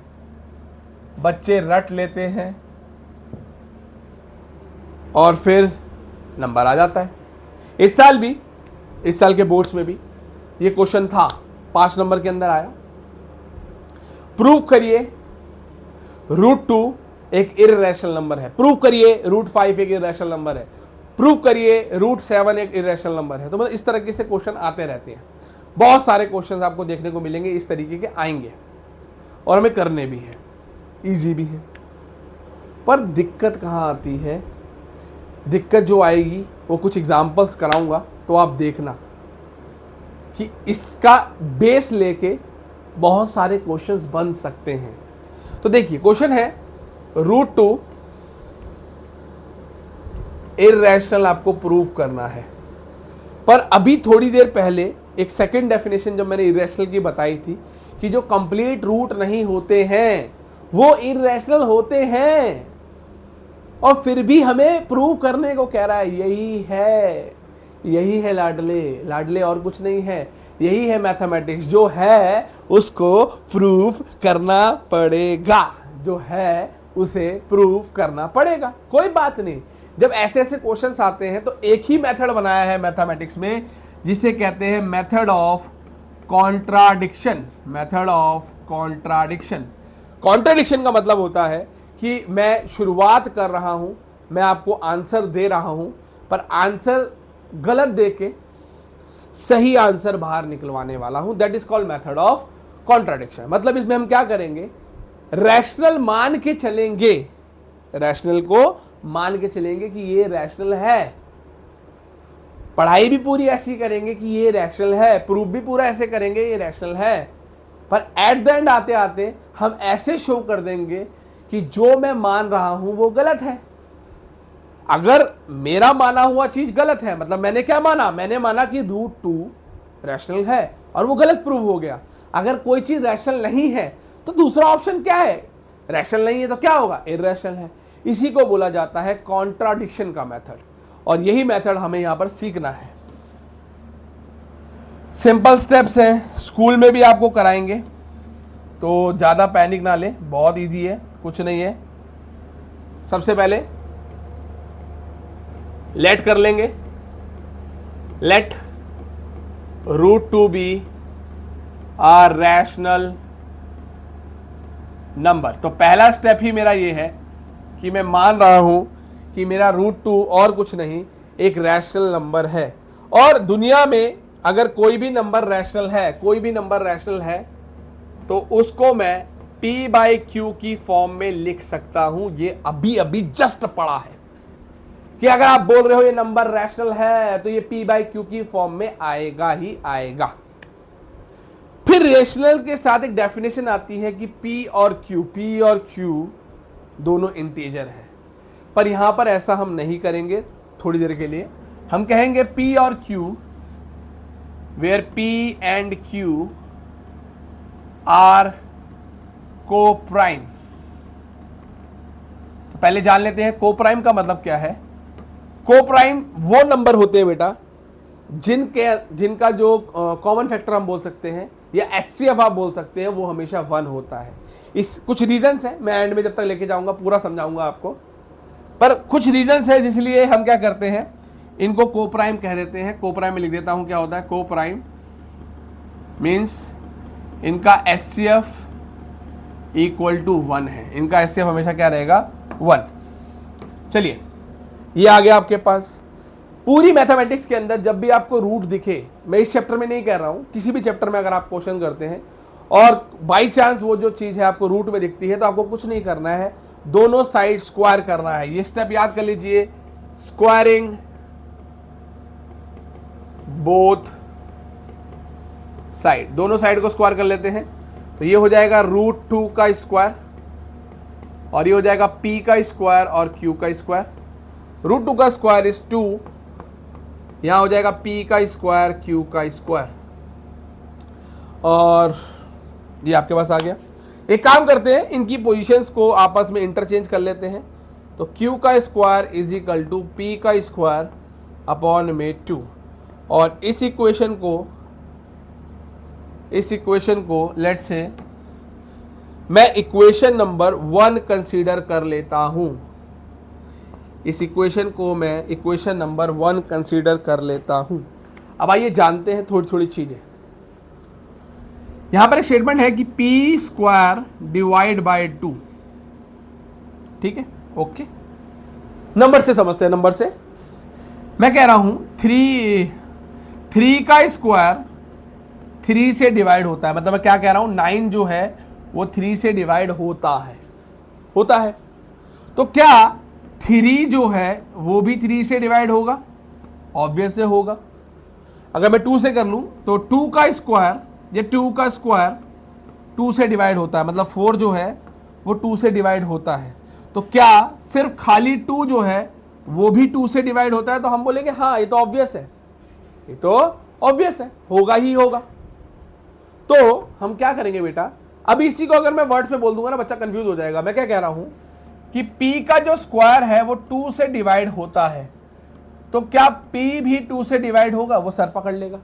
बच्चे रट लेते हैं और फिर नंबर आ जाता है। इस साल के बोर्ड्स में भी ये क्वेश्चन था, 5 नंबर के अंदर आया। प्रूव करिए √2 एक इर्रेशनल नंबर है, प्रूव करिए √5 एक इर्रेशनल नंबर है, प्रूव करिए √7 एक इर्रेशनल नंबर है। तो मतलब इस तरीके से क्वेश्चन आते रहते हैं। बहुत सारे क्वेश्चंस आपको देखने को मिलेंगे, इस तरीके के आएंगे और हमें करने भी है, इजी भी है। पर दिक्कत कहाँ आती है, दिक्कत जो आएगी वो कुछ एग्जाम्पल्स कराऊंगा तो आप देखना कि इसका बेस लेके बहुत सारे क्वेश्चंस बन सकते हैं। तो देखिए क्वेश्चन है √2 इर्रेशनल आपको प्रूव करना है। पर अभी थोड़ी देर पहले एक सेकंड डेफिनेशन जब मैंने इर्रेशनल की बताई थी कि जो कंप्लीट रूट नहीं होते हैं वो इर्रेशनल होते हैं। और फिर भी हमें प्रूव करने को कह रहा है। यही है लाडले, लाडले और कुछ नहीं है, यही है मैथमेटिक्स। जो है उसको प्रूफ करना पड़ेगा, जो है उसे प्रूफ करना पड़ेगा, कोई बात नहीं। जब ऐसे ऐसे क्वेश्चंस आते हैं तो एक ही मेथड बनाया है मैथमेटिक्स में, जिसे कहते हैं method of contradiction. Method of contradiction. Contradiction का मतलब होता है कि मैं शुरुआत कर रहा हूं, मैं आपको आंसर दे रहा हूं, पर आंसर गलत देके सही आंसर बाहर निकलवाने वाला हूं। That is called method of contradiction. मतलब इसमें हम क्या करेंगे, रैशनल मान के चलेंगे, रैशनल को मान के चलेंगे कि ये रैशनल है। पढ़ाई भी पूरी ऐसी करेंगे कि ये रैशनल है, प्रूफ भी पूरा ऐसे करेंगे ये रैशनल है, पर एट द एंड आते आते हम ऐसे शो कर देंगे कि जो मैं मान रहा हूं वो गलत है। अगर मेरा माना हुआ चीज गलत है, मतलब मैंने क्या माना, मैंने माना कि √2 रैशनल है और वो गलत प्रूव हो गया। अगर कोई चीज रैशनल नहीं है तो दूसरा ऑप्शन क्या है, रैशनल नहीं है तो क्या होगा, इरैशनल है। इसी को बोला जाता है कॉन्ट्राडिक्शन का मेथड, और यही मेथड हमें यहां पर सीखना है। सिंपल स्टेप्स हैं, स्कूल में भी आपको कराएंगे, तो ज़्यादा पैनिक ना ले, बहुत इजी है, कुछ नहीं है। सबसे पहले लेट कर लेंगे, लेट √2 बी आ रैशनल नंबर। तो पहला स्टेप ही मेरा ये है कि मैं मान रहा हूं कि मेरा √2 और कुछ नहीं, एक रैशनल नंबर है। और दुनिया में अगर कोई भी नंबर रैशनल है, कोई भी नंबर रैशनल है, तो उसको मैं p/q की फॉर्म में लिख सकता हूं। ये अभी अभी जस्ट पढ़ा है कि अगर आप बोल रहे हो ये नंबर रैशनल है तो ये p/q की फॉर्म में आएगा ही आएगा। फिर रेशनल के साथ एक डेफिनेशन आती है कि p और q दोनों इंटीजर है, पर यहां पर ऐसा हम नहीं करेंगे। थोड़ी देर के लिए हम कहेंगे p और q where p and q are co-prime। तो पहले जान लेते हैं को-प्राइम का मतलब क्या है। को-प्राइम वो नंबर होते हैं बेटा जिनका जो कॉमन फैक्टर हम बोल सकते हैं या HCF आप बोल सकते हैं, वो हमेशा 1 होता है। इस कुछ रीजंस है, मैं एंड में जब तक लेके जाऊंगा पूरा समझाऊंगा आपको, पर कुछ रीजंस है जिसलिए हम क्या करते हैं, इनको को-प्राइम कह देते हैं। को-प्राइम में लिख देता हूं क्या होता है। को-प्राइम मीन्स इनका HCF = 1 है, इनका HCF हमेशा क्या रहेगा, 1। चलिए ये आ गया आपके पास। पूरी मैथमेटिक्स के अंदर जब भी आपको रूट दिखे, मैं इस चैप्टर में नहीं कह रहा हूं, किसी भी चैप्टर में अगर आप क्वेश्चन करते हैं और बाई चांस वो जो चीज है आपको रूट में दिखती है, तो आपको कुछ नहीं करना है, दोनों साइड स्क्वायर करना है। ये स्टेप याद कर लीजिए, स्क्वायरिंग बोथ साइड, दोनों साइड को स्क्वायर कर लेते हैं। तो ये हो जाएगा √2 का स्क्वायर और ये हो जाएगा p का स्क्वायर और q का स्क्वायर। √2 का स्क्वायर इज 2, यहां हो जाएगा p का स्क्वायर q का स्क्वायर, और ये आपके पास आ गया। एक काम करते हैं, इनकी पोजीशंस को आपस में इंटरचेंज कर लेते हैं। तो q का स्क्वायर = p का स्क्वायर अपॉन में 2, और इस इक्वेशन को लेट्स से मैं इक्वेशन नंबर 1 कंसीडर कर लेता हूं। इस इक्वेशन को मैं इक्वेशन नंबर 1 कंसीडर कर लेता हूं। अब आइए जानते हैं थोड़ी थोड़ी चीजें। यहां पर एक स्टेटमेंट है कि p² / 2, ठीक है, ओके। नंबर से समझते हैं, नंबर से मैं कह रहा हूं 3 का स्क्वायर 3 से डिवाइड होता है। मतलब मैं क्या कह रहा हूं, 9 जो है वो 3 से डिवाइड होता है। तो क्या 3 जो है वो भी 3 से डिवाइड होगा, ऑब्वियस से होगा। अगर मैं 2 से कर लूं तो 2 का स्क्वायर, ये 2 का स्क्वायर 2 से डिवाइड होता है, मतलब 4 जो है वो 2 से डिवाइड होता है। तो क्या सिर्फ खाली 2 जो है वो भी 2 से डिवाइड होता है? तो हम बोलेंगे हाँ, ये तो ऑब्वियस है, ये तो ऑब्वियस है, होगा ही होगा। तो हम क्या करेंगे बेटा, अब इसी को अगर मैं वर्ड्स में बोल दूंगा ना, बच्चा कंफ्यूज हो जाएगा। मैं क्या कह रहा हूं, कि p का जो स्क्वायर है वो 2 से डिवाइड होता है, तो क्या p भी 2 से डिवाइड होगा? वो सर पकड़ लेगा।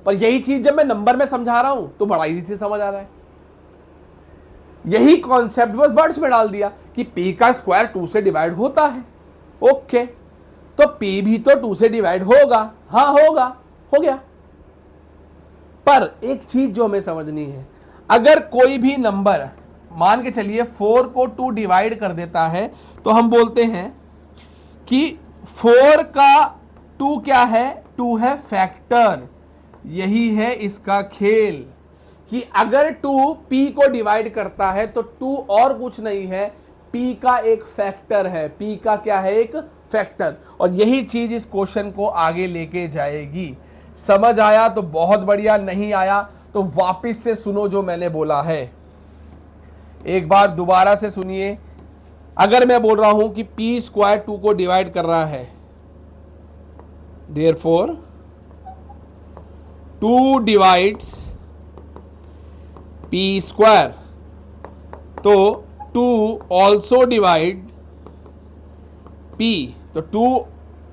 पर यही चीज जब मैं नंबर में समझा रहा हूं तो बड़ा इजी से समझ आ रहा है। यही कॉन्सेप्ट बस वर्ड्स में डाल दिया कि p का स्क्वायर 2 से डिवाइड होता है। ओके, तो p भी तो 2 से डिवाइड होगा। हाँ होगा, हो गया। पर एक चीज जो हमें समझनी है, अगर कोई भी नंबर मान के चलिए 4 को 2 डिवाइड कर देता है, तो हम बोलते हैं कि 4 का 2 क्या है? 2 है फैक्टर। यही है इसका खेल कि अगर 2 p को डिवाइड करता है तो 2 और कुछ नहीं है, p का एक फैक्टर है। p का क्या है? एक फैक्टर। और यही चीज इस क्वेश्चन को आगे लेके जाएगी। समझ आया तो बहुत बढ़िया, नहीं आया तो वापस से सुनो जो मैंने बोला है, एक बार दोबारा से सुनिए। अगर मैं बोल रहा हूं कि p स्क्वायर 2 को डिवाइड कर रहा है, देयरफॉर 2 डिवाइड्स p स्क्वायर, तो 2 ऑल्सो डिवाइड p, तो 2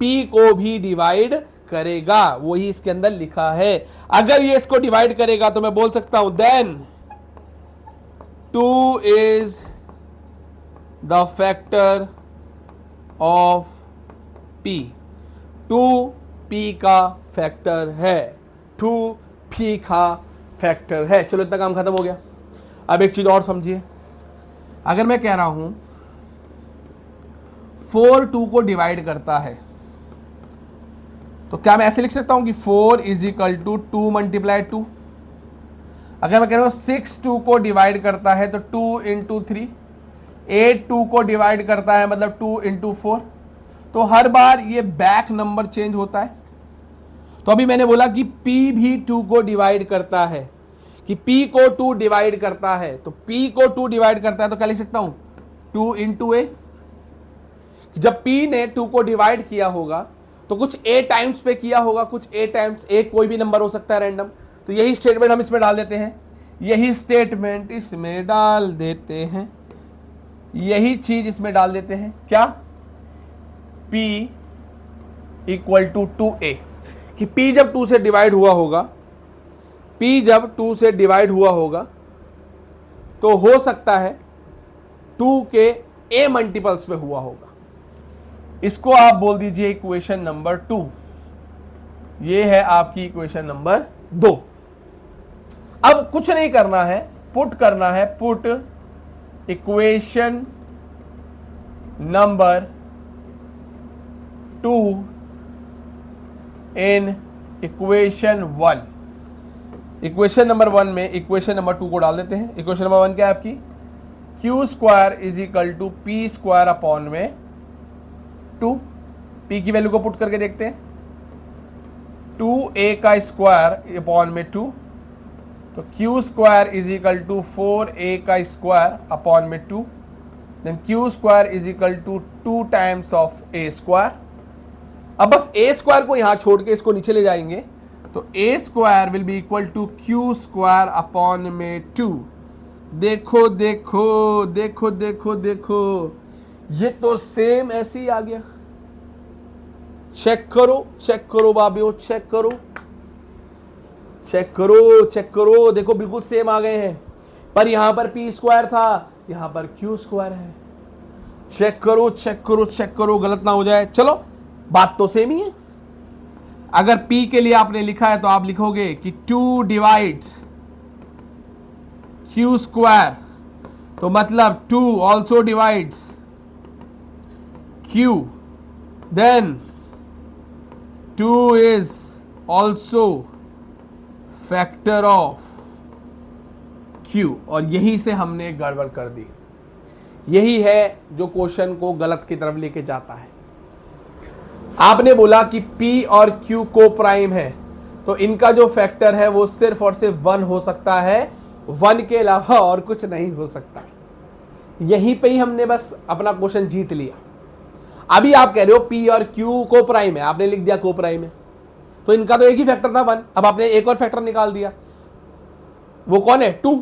p को भी डिवाइड करेगा। वही इसके अंदर लिखा है। अगर ये इसको डिवाइड करेगा तो मैं बोल सकता हूं then 2 is the factor of p। 2 p का फैक्टर है। 2 p का फैक्टर है। चलो इतना काम खत्म हो गया। अब एक चीज और समझिए, अगर मैं कह रहा हूं 4 2 को डिवाइड करता है, तो क्या मैं ऐसे लिख सकता हूं कि 4 इज इक्वल टू 2 मल्टीप्लाई 2। अगर मैं कह रहा हूं 6 2 को डिवाइड करता है तो 2 इंटू 3। 8 2 को डिवाइड करता है मतलब 2 इंटू 4। तो हर बार ये बैक नंबर चेंज होता है। तो अभी मैंने बोला कि p भी 2 को डिवाइड करता है, कि p को 2 डिवाइड करता है, तो p को 2 डिवाइड करता है तो क्या लिख सकता हूं? 2 इंटू a। जब p ने 2 को डिवाइड किया होगा तो कुछ a टाइम्स पे किया होगा, कुछ a टाइम्स a, कोई भी नंबर हो सकता है रैंडम। तो यही स्टेटमेंट हम इसमें डाल देते हैं, यही स्टेटमेंट इसमें डाल देते हैं, यही चीज इसमें डाल देते हैं। क्या? p इक्वल टू 2a, कि p जब 2 से डिवाइड हुआ होगा, p जब 2 से डिवाइड हुआ होगा तो हो सकता है 2 के a मल्टीपल्स पे हुआ होगा। इसको आप बोल दीजिए इक्वेशन नंबर 2। ये है आपकी इक्वेशन नंबर 2। अब कुछ नहीं करना है, पुट करना है, put equation number 2 in equation 1। Equation number 1 में इक्वेशन नंबर 2 को डाल देते हैं। इक्वेशन नंबर 1 क्या है आपकी? q square is equal to p square upon में 2। p की वैल्यू को पुट करके देखते हैं। 2a का स्क्वायर अपॉन में 2, तो q square is equal to 4a का स्क्वायर अपॉन में 2, then q square is equal to 2 times of a square. अब बस a स्क्वायर को यहां छोड़ के इसको नीचे ले जाएंगे, तो a square will be equal to q square upon में 2। देखो देखो देखो देखो देखो, ये तो सेम ऐसे ही आ गया। चेक करो बाबियो, चेक करो चेक करो, देखो बिल्कुल सेम आ गए हैं। पर यहां पर p स्क्वायर था, यहां पर q स्क्वायर है। चेक करो गलत ना हो जाए। चलो बात तो सेम ही है। अगर p के लिए आपने लिखा है तो आप लिखोगे कि 2 डिवाइड्स q स्क्वायर, तो मतलब 2 also divides q, then 2 is also factor of q। और यही से हमने गड़बड़ कर दी। यही है जो क्वेश्चन को गलत की तरफ लेके जाता है। आपने बोला कि p और q को प्राइम है, तो इनका जो फैक्टर है वो सिर्फ और सिर्फ 1 हो सकता है, 1 के अलावा और कुछ नहीं हो सकता। यहीं पे ही हमने बस अपना क्वेश्चन जीत लिया। अभी आप कह रहे हो p और q को प्राइम है, आपने लिख दिया को प्राइम है, तो इनका तो एक ही फैक्टर था 1। अब आपने एक और फैक्टर निकाल दिया, वो कौन है? 2।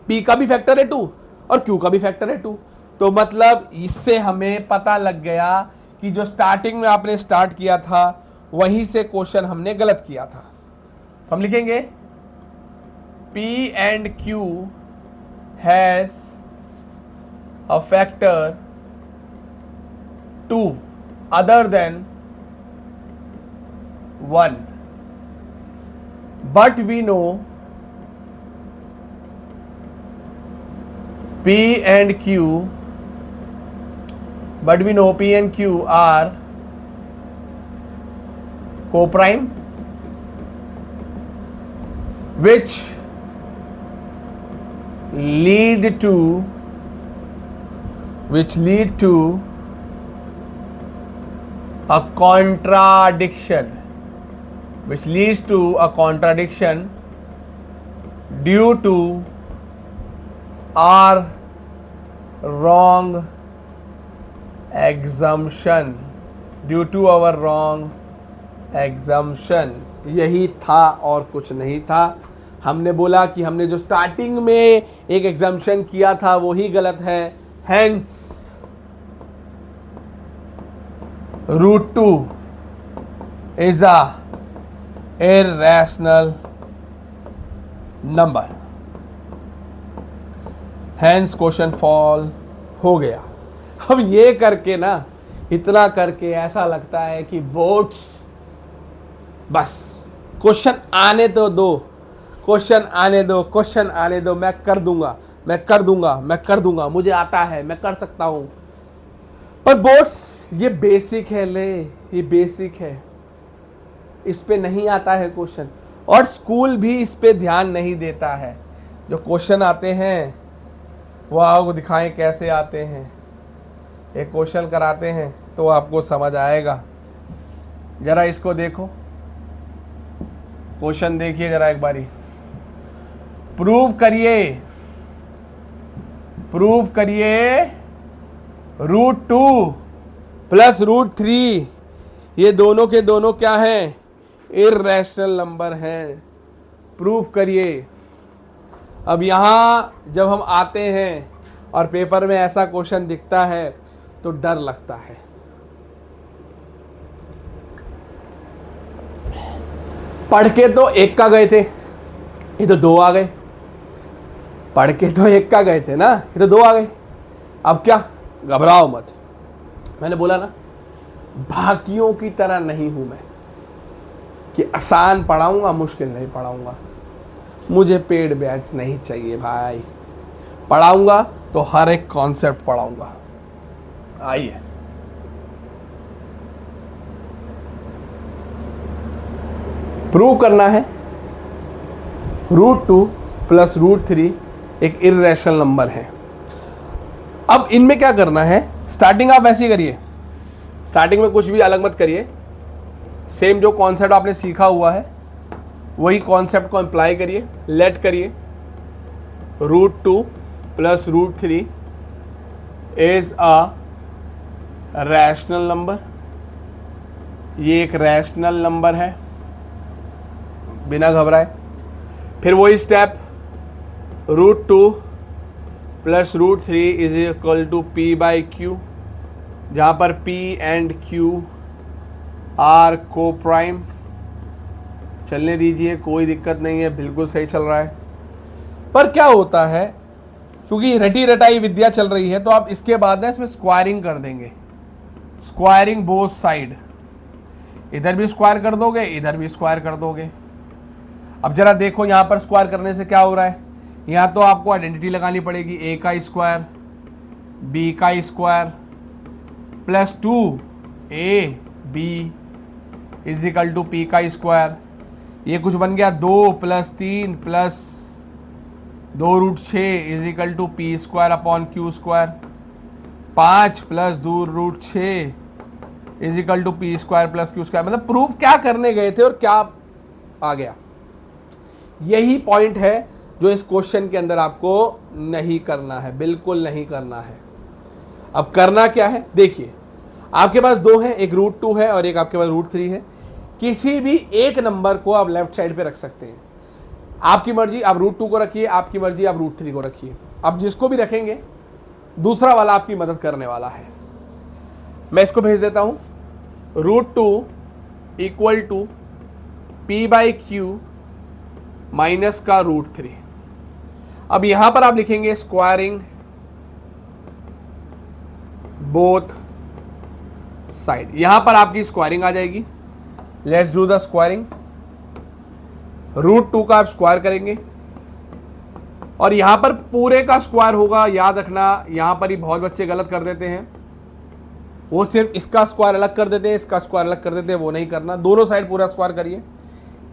p का भी फैक्टर है 2 और q का भी फैक्टर है 2। तो मतलब इससे हमें पता लग गया कि जो स्टार्टिंग में आपने स्टार्ट किया था वहीं से क्वेश्चन हमने गलत किया था। तो हम लिखेंगे P and Q has a factor 2 other than 1, but we know P and Q are co-prime, which lead to a contradiction, due to our wrong assumption। यही था और कुछ नहीं था। हमने बोला कि हमने जो स्टार्टिंग में एक एग्जाम्पशन किया था वो ही गलत है, hence √2 is a irrational number, hence question fall हो गया। अब ये करके ना, इतना करके ऐसा लगता है कि बोर्ड्स बस क्वेश्चन आने तो दो, क्वेश्चन आने दो, मैं कर दूंगा, मुझे आता है, मैं कर सकता हूं। पर बोर्ड्स ये बेसिक है, ये बेसिक है, इस पे नहीं आता है क्वेश्चन, और स्कूल भी इस पे ध्यान नहीं देता है। जो क्वेश्चन आते हैं वो आपको दिखाएं कैसे आते हैं, एक क्वेश्चन कराते हैं तो आपको समझ आएगा। जरा इसको देखो, क्वेश्चन देखिए जरा एक बारी। प्रूव करिए √2 प्लस √3 ये दोनों के दोनों क्या हैं, इर्रेशनल नंबर हैं। प्रूफ करिए। अब यहाँ जब हम आते हैं और पेपर में ऐसा क्वेश्चन दिखता है तो डर लगता है। पढ़ के तो एक का गए थे, ये तो दो आ गए। पढ़ के तो एक का गए थे ना, ये तो दो आ गए। अब क्या, घबराओ मत। मैंने बोला ना, बाकियों की तरह नहीं हूं मैं कि आसान पढ़ाऊंगा मुश्किल नहीं पढ़ाऊंगा। मुझे पेड बैच नहीं चाहिए भाई, पढ़ाऊंगा तो हर एक कॉन्सेप्ट पढ़ाऊंगा। आइए प्रूव करना है √2 प्लस √3 एक इर्रेशनल नंबर है। अब इनमें क्या करना है, स्टार्टिंग आप ऐसी करिए, स्टार्टिंग में कुछ भी अलग मत करिए, सेम जो कॉन्सेप्ट आपने सीखा हुआ है वही कॉन्सेप्ट को अप्लाई करिए। लेट करिए √2 plus √3 is a rational number. ये एक रैशनल नंबर है, बिना घबराए। फिर वही step, √2 plus √3 is equal to P/Q, जहाँ पर P and Q are coprime. चलने दीजिए, कोई दिक्कत नहीं है, बिल्कुल सही चल रहा है। पर क्या होता है, क्योंकि रटी रटाई विद्या चल रही है, तो आप इसके बाद ना इसमें स्क्वायरिंग कर देंगे, स्क्वायरिंग बोथ साइड। इधर भी स्क्वायर कर दोगे, इधर भी स्क्वायर कर दोगे। अब जरा देखो यहाँ पर स्क्वायर करने से क्या हो रहा है। यहाँ तो आपको आइडेंटिटी लगानी पड़ेगी, a का स्क्वायर b का square plus 2ab is equal to p का स्क्वायर। ये कुछ बन गया 2 plus 3 plus 2√6 is equal to p square upon q square. 5 plus 2√6 is equal to p square plus q square. मतलब प्रूफ क्या करने गए थे और क्या आ गया, यही पॉइंट है जो इस क्वेश्चन के अंदर आपको नहीं करना है, बिल्कुल नहीं करना है। अब करना क्या है, देखिए आपके पास दो है, एक √2 है और एक आपके पास √3 है। किसी भी एक नंबर को आप लेफ्ट साइड पे रख सकते हैं, आपकी मर्जी। आप √2 को रखिए, आपकी मर्जी आप √3 को रखिए। अब जिसको भी रखेंगे दूसरा वाला आपकी मदद करने वाला है। मैं इसको भेज देता हूं, √2 इक्वल टू p/q माइनस का √3। अब यहां पर आप लिखेंगे स्क्वायरिंग बोथ साइड, यहां पर आपकी स्क्वायरिंग आ जाएगी। Let's do the squaring. √2 का आप स्क्वायर करेंगे और यहां पर पूरे का स्क्वायर होगा। याद रखना, यहां पर ही बहुत बच्चे गलत कर देते हैं, वो सिर्फ इसका स्क्वायर अलग कर देते हैं, इसका स्क्वायर अलग कर देते हैं, वो नहीं करना, दोनों साइड पूरा स्क्वायर करिए।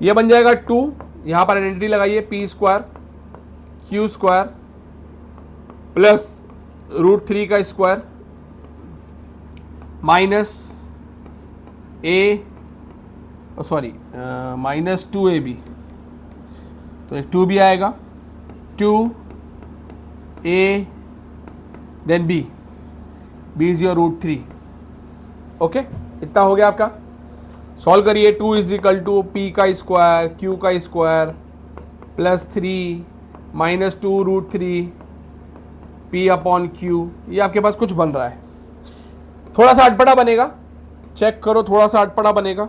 ये बन जाएगा 2, यहां पर आइडेंटिटी लगाइए, p² q² प्लस √3 का स्क्वायर माइनस माइनस 2ab, तो एक 2b आएगा, 2a then b is your √3। Okay, इतना हो गया आपका। सॉल्व करिए। 2 इज इक्वल टू p का स्क्वायर q का स्क्वायर प्लस 3 माइनस 2 √3 p/q। ये आपके पास कुछ बन रहा है, थोड़ा सा अटपटा बनेगा, चेक करो, थोड़ा सा अटपटा बनेगा,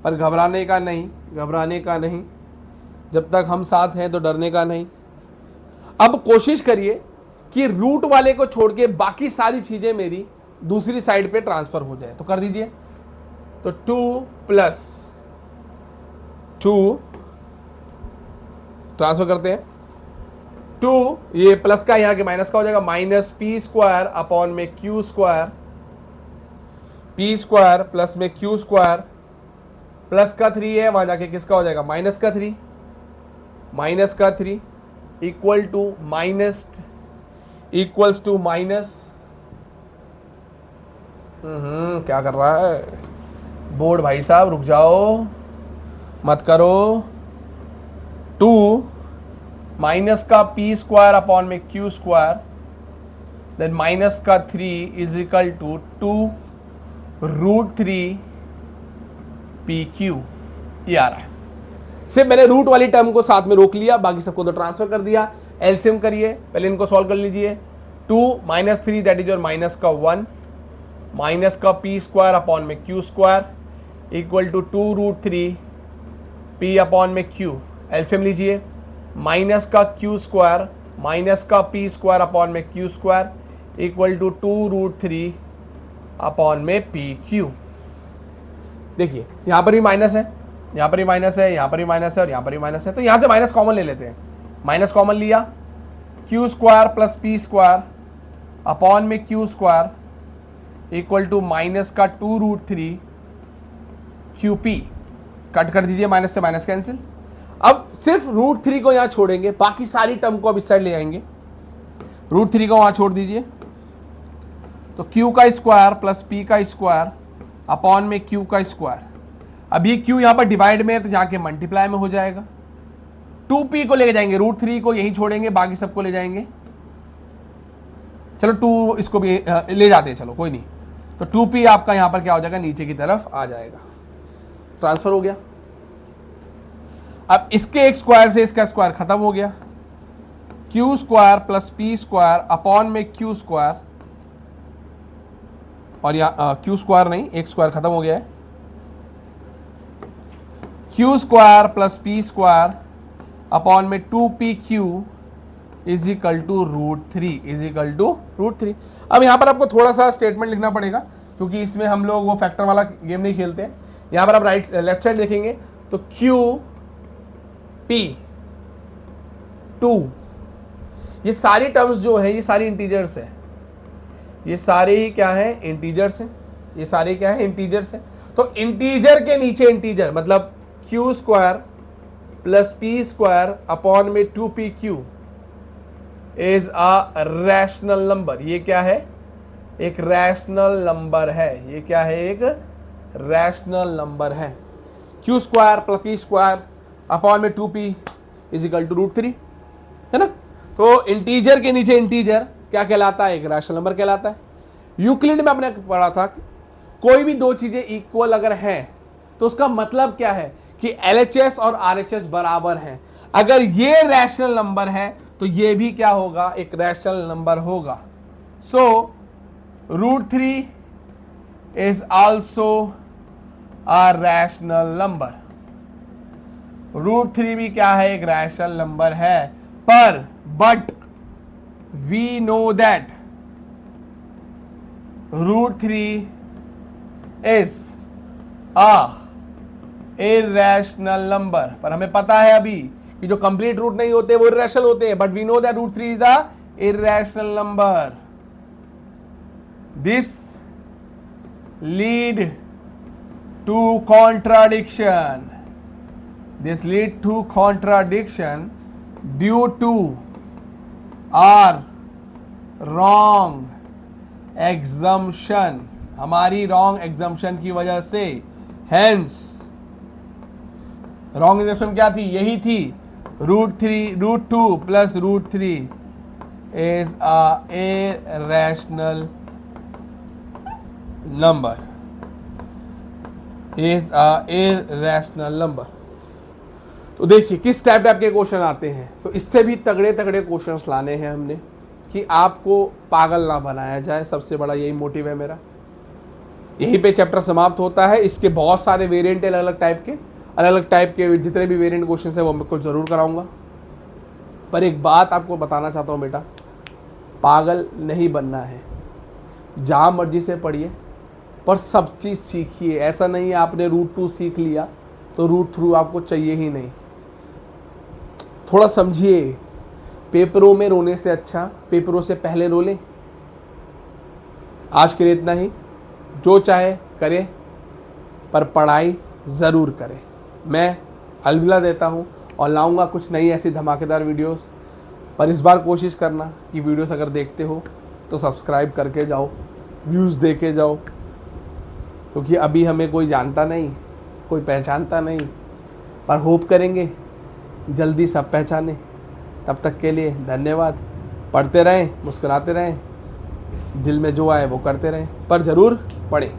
पर घबराने का नहीं, घबराने का नहीं, जब तक हम साथ हैं तो डरने का नहीं। अब कोशिश करिए कि रूट वाले को छोड़ के बाकी सारी चीजें मेरी दूसरी साइड पे ट्रांसफर हो जाए, तो कर दीजिए। तो 2 प्लस 2 ट्रांसफर करते हैं, 2 ये प्लस का यहां के माइनस का हो जाएगा, माइनस p² में q², p² प्लस में q² प्लस का 3 है, वहां जाके किसका हो जाएगा, माइनस का 3 equal to minus equals to minus, क्या कर रहा है बोर्ड भाई साहब, रुक जाओ, मत करो। 2 माइनस का p² में q² देन माइनस का 3 इज इक्वल टू 2 √3 pq, ये आ रहा है। सिर्फ मैंने रूट वाली टर्म को साथ में रोक लिया, बाकी सबको तो ट्रांसफर कर दिया। एलसीएम करिए, पहले इनको सॉल्व कर लीजिए। 2 minus 3 that is your minus का 1 माइनस का p² में q² equal to 2 √3 p/q। LCM लीजिए, माइनस का q² माइनस का p² में q² इक्वल टू 2 √3 में pq। देखिए यहां पर भी माइनस है, यहां पर भी माइनस है, यहां पर भी माइनस है और यहां पर भी माइनस है, तो यहां से माइनस कॉमन ले लेते हैं। माइनस कॉमन लिया, q² प्लस p² में q² इक्वल टू माइनस का 2 √3 qp। कट कर दीजिए, माइनस से माइनस कैंसिल। अब सिर्फ √3 को यहां छोड़ेंगे, बाकी सारी टर्म को अब इस साइड ले आएंगे। √3 को वहां छोड़ दीजिए, तो q का स्क्वायर प्लस p का स्क्वायर में q का स्क्वायर। अब ये q यहां पर डिवाइड में है तो जाके मल्टीप्लाई में हो जाएगा। 2p को लेके जाएंगे, √3 को यहीं छोड़ेंगे, बाकी सबको ले जाएंगे। चलो 2 इसको भी ले जाते हैं, चलो कोई नहीं। तो 2p आपका यहां पर क्या हो जाएगा, नीचे की तरफ आ जाएगा, ट्रांसफर हो गया। अब इसके एक स्क्वायर से इसका स्क्वायर खत्म हो गया, q² प्लस p² में q² और यहाँ q² नहीं, एक स्क्वायर खत्म हो गया है, q² प्लस p² में 2pq इज इक्वल टू √3 अब यहां पर आपको थोड़ा सा स्टेटमेंट लिखना पड़ेगा, क्योंकि इसमें हम लोग वो फैक्टर वाला गेम नहीं खेलते हैं। यहां पर आप लेफ्ट साइड देखेंगे तो q2, ये सारी टर्म्स जो है ये सारी इंटीजर्स है, ये सारे ही क्या है, इंटीजर्स हैं, ये सारे क्या है, इंटीजर्स हैं। तो इंटीजर के नीचे इंटीजर मतलब q² प्लस p² में 2pq is a rational number. ये क्या है, एक रैशनल नंबर है, ये क्या है, एक रैशनल नंबर है। q² प्लस p² में 2p इज इक्वल टू √3, है ना। तो इंटीजर के नीचे इंटीजर क्या कहलाता है, एक रैशनल नंबर कहलाता है। यूक्लिड में आपने पढ़ा था कोई भी दो चीजें इक्वल अगर हैं तो उसका मतलब क्या है कि LHS और RHS बराबर हैं। अगर ये रैशनल नंबर है तो ये भी क्या होगा, एक रैशनल नंबर होगा। So root 3 is also a rational number. Root 3 भी क्या है, एक रैशनल नंबर है, पर but we know that root 3 is a irrational number. पर हमें पता है अभी कि जो कंप्लीट रूट नहीं होते वो इरैशनल होते हैं, but we know that root 3 is a irrational number. This lead to contradiction. This lead to contradiction due to our wrong assumption, हमारी wrong assumption की वजह से। Hence wrong assumption क्या थी, यही थी, root 2 plus root 3 is a irrational number, is a irrational number। तो देखिए किस टाइप के क्वेश्चन आते हैं। तो इससे भी तगड़े तगड़े क्वेश्चंस लाने हैं हमने कि आपको पागल ना बनाया जाए, सबसे बड़ा यही मोटिव है मेरा। यहीं पे चैप्टर समाप्त होता है। इसके बहुत सारे वेरिएंट है, अलग अलग टाइप के जितने भी वेरिएंट क्वेश्चन है वो मैं को ज़रूर कराऊंगा। पर एक बात आपको बताना चाहता हूँ बेटा, पागल नहीं बनना है। जहाँ मर्जी से पढ़िए पर सब चीज़ सीखिए। ऐसा नहीं है आपने रूट 2 सीख लिया तो रूट 3 आपको चाहिए ही नहीं। थोड़ा समझिए, पेपरों में रोने से अच्छा पेपरों से पहले रो ले। आज के लिए इतना ही। जो चाहे करे पर पढ़ाई ज़रूर करें। मैं अलविदा देता हूँ और लाऊंगा कुछ नई ऐसी धमाकेदार वीडियोस। पर इस बार कोशिश करना कि वीडियोस अगर देखते हो तो सब्सक्राइब करके जाओ, व्यूज़ दे के जाओ, क्योंकि अभी हमें कोई जानता नहीं, कोई पहचानता नहीं, पर होप करेंगे जल्दी सब पहचाने। तब तक के लिए धन्यवाद। पढ़ते रहें, मुस्कुराते रहें, दिल में जो आए वो करते रहें, पर ज़रूर पढ़ें।